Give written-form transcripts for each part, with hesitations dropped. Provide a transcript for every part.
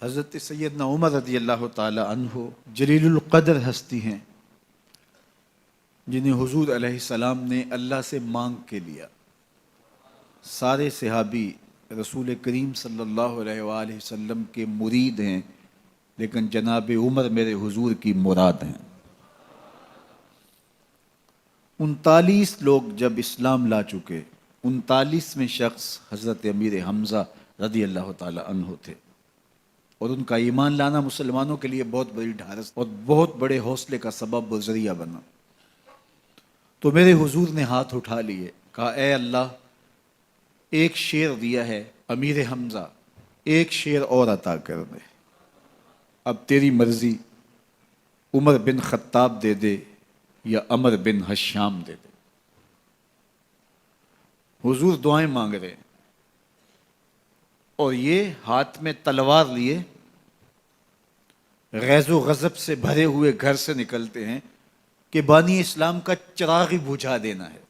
حضرت سیدنا عمر رضی اللہ تعالی عنہ جلیل القدر ہستی ہیں جنہیں حضور علیہ السلام نے اللہ سے مانگ کے لیا۔ سارے صحابی رسول کریم صلی اللہ علیہ وآلہ وسلم کے مرید ہیں، لیکن جناب عمر میرے حضور کی مراد ہیں۔ 39 لوگ جب اسلام لا چکے، 39ویں شخص حضرت امیر حمزہ رضی اللہ تعالی عنہ تھے، اور ان کا ایمان لانا مسلمانوں کے لیے بہت بڑی ڈھارس اور بہت بڑے حوصلے کا سبب و ذریعہ بنا۔ تو میرے حضور نے ہاتھ اٹھا لیے، کہا اے اللہ، ایک شیر دیا ہے امیر حمزہ، ایک شیر اور عطا کر دے، اب تیری مرضی، عمر بن خطاب دے دے یا عمر بن حشام دے دے۔ حضور دعائیں مانگ رہے ہیں، اور یہ ہاتھ میں تلوار لیے غیظ و غضب سے بھرے ہوئے گھر سے نکلتے ہیں کہ بانی اسلام کا چراغ ہی بجھا دینا ہے۔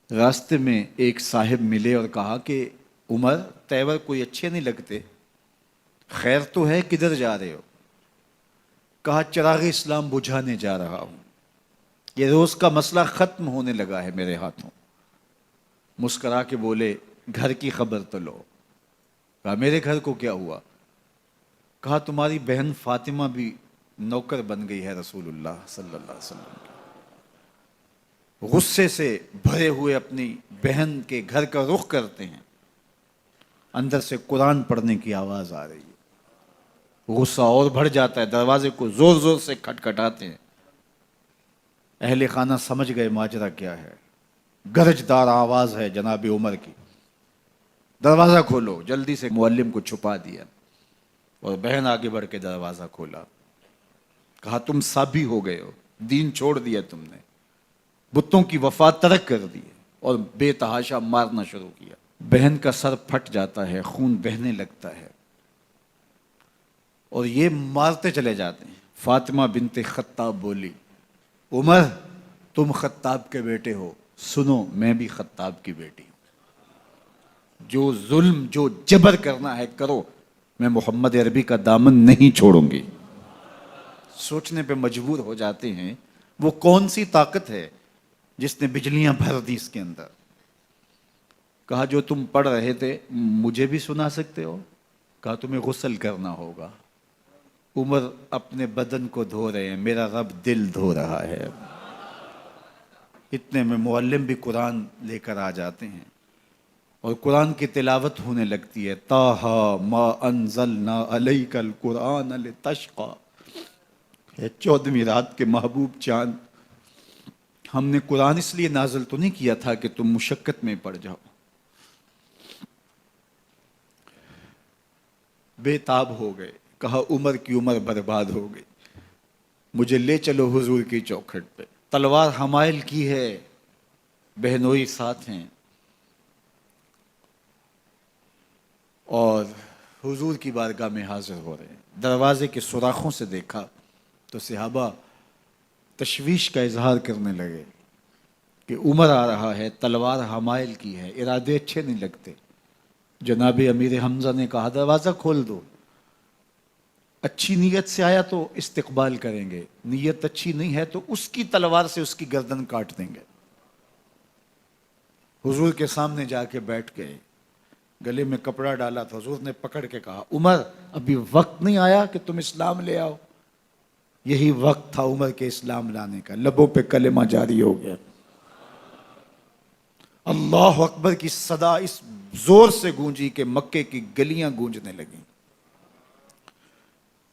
راستے میں ایک صاحب ملے اور کہا کہ عمر، تیور کوئی اچھے نہیں لگتے، خیر تو ہے، کدھر جا رہے ہو؟ کہا چراغ اسلام بجھانے جا رہا ہوں، یہ روز کا مسئلہ ختم ہونے لگا ہے میرے ہاتھوں۔ مسکرا کے بولے گھر کی خبر تو لو۔ کہا میرے گھر کو کیا ہوا؟ کہا تمہاری بہن فاطمہ بھی نوکر بن گئی ہے رسول اللہ صلی اللہ علیہ وسلم کی۔ غصے سے بھرے ہوئے اپنی بہن کے گھر کا رخ کرتے ہیں، اندر سے قرآن پڑھنے کی آواز آ رہی ہے، غصہ اور بڑھ جاتا ہے، دروازے کو زور زور سے کھٹکھٹاتے ہیں۔ اہل خانہ سمجھ گئے ماجرا کیا ہے، گرجدار آواز ہے جناب عمر کی، دروازہ کھولو۔ جلدی سے معلم کو چھپا دیا اور بہن آگے بڑھ کے دروازہ کھولا۔ کہا تم سابی ہو گئے ہو، دین چھوڑ دیا تم نے، بتوں کی وفا ترک کر دی اور بے تحاشا مارنا شروع کیا۔ بہن کا سر پھٹ جاتا ہے، خون بہنے لگتا ہے، اور یہ مارتے چلے جاتے ہیں۔ فاطمہ بنت خطاب بولی عمر تم خطاب کے بیٹے ہو، سنو میں بھی خطاب کی بیٹی ہوں، جو ظلم جو جبر کرنا ہے کرو، میں محمد عربی کا دامن نہیں چھوڑوں گی۔ سوچنے پہ مجبور ہو جاتے ہیں وہ کون سی طاقت ہے جس نے بجلیاں بھر دی اس کے اندر۔ کہا جو تم پڑھ رہے تھے مجھے بھی سنا سکتے ہو؟ کہا تمہیں غسل کرنا ہوگا۔ عمر اپنے بدن کو دھو رہے ہیں، میرا رب دل دھو رہا ہے۔ اتنے میں معلم بھی قرآن لے کر آ جاتے ہیں اور قرآن کی تلاوت ہونے لگتی ہے۔ طٰہٰ ما انزلنا علیک القرآن لتشقیٰ، 14ویں رات کے محبوب چاند، ہم نے قرآن اس لیے نازل تو نہیں کیا تھا کہ تم مشقت میں پڑ جاؤ۔ بے تاب ہو گئے، کہا عمر کی عمر برباد ہو گئی، مجھے لے چلو حضور کی چوکھٹ پہ۔ تلوار حمائل کی ہے، بہنوئی ساتھ ہیں، اور حضور کی بارگاہ میں حاضر ہو رہے ہیں۔ دروازے کے سوراخوں سے دیکھا تو صحابہ تشویش کا اظہار کرنے لگے کہ عمر آ رہا ہے، تلوار حمائل کی ہے، ارادے اچھے نہیں لگتے۔ جناب امیر حمزہ نے کہا دروازہ کھول دو، اچھی نیت سے آیا تو استقبال کریں گے، نیت اچھی نہیں ہے تو اس کی تلوار سے اس کی گردن کاٹ دیں گے۔ حضور کے سامنے جا کے بیٹھ گئے، گلے میں کپڑا ڈالا تو حضور نے پکڑ کے کہا عمر ابھی وقت نہیں آیا کہ تم اسلام لے آؤ؟ یہی وقت تھا عمر کے اسلام لانے کا۔ لبوں پہ کلمہ جاری ہو گیا، اللہ اکبر کی صدا اس زور سے گونجی کہ مکے کی گلیاں گونجنے لگیں۔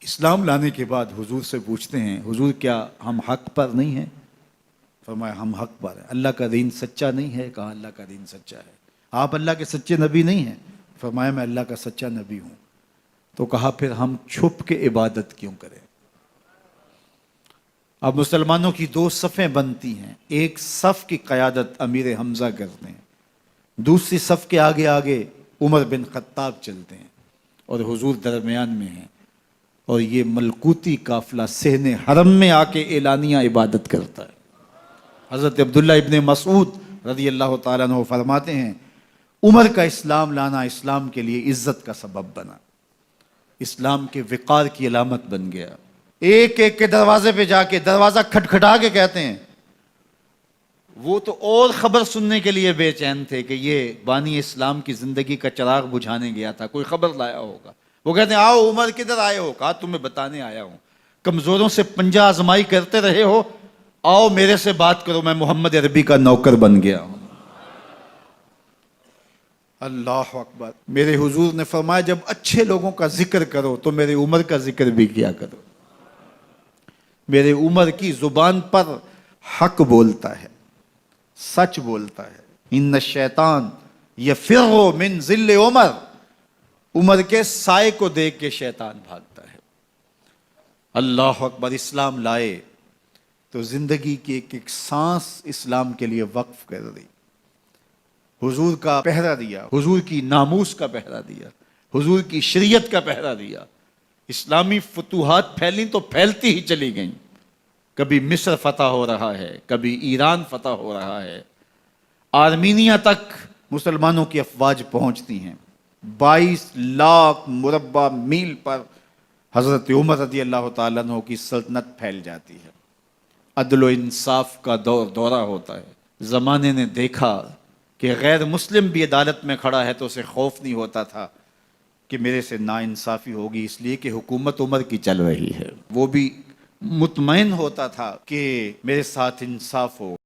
اسلام لانے کے بعد حضور سے پوچھتے ہیں حضور کیا ہم حق پر نہیں ہیں؟ فرمایا ہم حق پر ہیں۔ اللہ کا دین سچا نہیں ہے؟ کہا اللہ کا دین سچا ہے۔ آپ اللہ کے سچے نبی نہیں ہیں؟ فرمایا میں اللہ کا سچا نبی ہوں۔ تو کہا پھر ہم چھپ کے عبادت کیوں کریں؟ اب مسلمانوں کی 2 صفیں بنتی ہیں، ایک صف کی قیادت امیر حمزہ کرتے ہیں، دوسری صف کے آگے آگے عمر بن خطاب چلتے ہیں، اور حضور درمیان میں ہیں، اور یہ ملکوتی قافلہ صحن حرم میں آ کے اعلانیہ عبادت کرتا ہے۔ حضرت عبداللہ ابن مسعود رضی اللہ تعالیٰ عنہ فرماتے ہیں عمر کا اسلام لانا اسلام کے لیے عزت کا سبب بنا، اسلام کے وقار کی علامت بن گیا۔ ایک ایک کے دروازے پہ جا کے دروازہ کھٹکھٹا کے کہتے ہیں، وہ تو اور خبر سننے کے لیے بے چین تھے کہ یہ بانی اسلام کی زندگی کا چراغ بجھانے گیا تھا، کوئی خبر لایا ہوگا۔ وہ کہتے ہیں آؤ عمر کدھر آئے ہو؟ کہا تمہیں بتانے آیا ہوں، کمزوروں سے پنجہ آزمائی کرتے رہے ہو، آؤ میرے سے بات کرو، میں محمد عربی کا نوکر بن گیا ہوں۔ اللہ اکبر۔ میرے حضور نے فرمایا جب اچھے لوگوں کا ذکر کرو تو میرے عمر کا ذکر بھی کیا کرو۔ میرے عمر کی زبان پر حق بولتا ہے، سچ بولتا ہے۔ ان الشیطان یفر من ظل عمر، عمر کے سائے کو دیکھ کے شیطان بھاگتا ہے۔ اللہ اکبر۔ اسلام لائے تو زندگی کی ایک ایک سانس اسلام کے لیے وقف کر دی، حضور کا پہرا دیا، حضور کی ناموس کا پہرا دیا، حضور کی شریعت کا پہرا دیا۔ اسلامی فتوحات پھیلیں تو پھیلتی ہی چلی گئیں، کبھی مصر فتح ہو رہا ہے، کبھی ایران فتح ہو رہا ہے، آرمینیا تک مسلمانوں کی افواج پہنچتی ہیں۔ 22 لاکھ مربع میل پر حضرت عمر رضی اللہ تعالیٰ عنہ کی سلطنت پھیل جاتی ہے۔ عدل و انصاف کا دورہ ہوتا ہے۔ زمانے نے دیکھا کہ غیر مسلم بھی عدالت میں کھڑا ہے تو اسے خوف نہیں ہوتا تھا کہ میرے سے ناانصافی ہوگی، اس لیے کہ حکومت عمر کی چل رہی ہے۔ وہ بھی مطمئن ہوتا تھا کہ میرے ساتھ انصاف ہو۔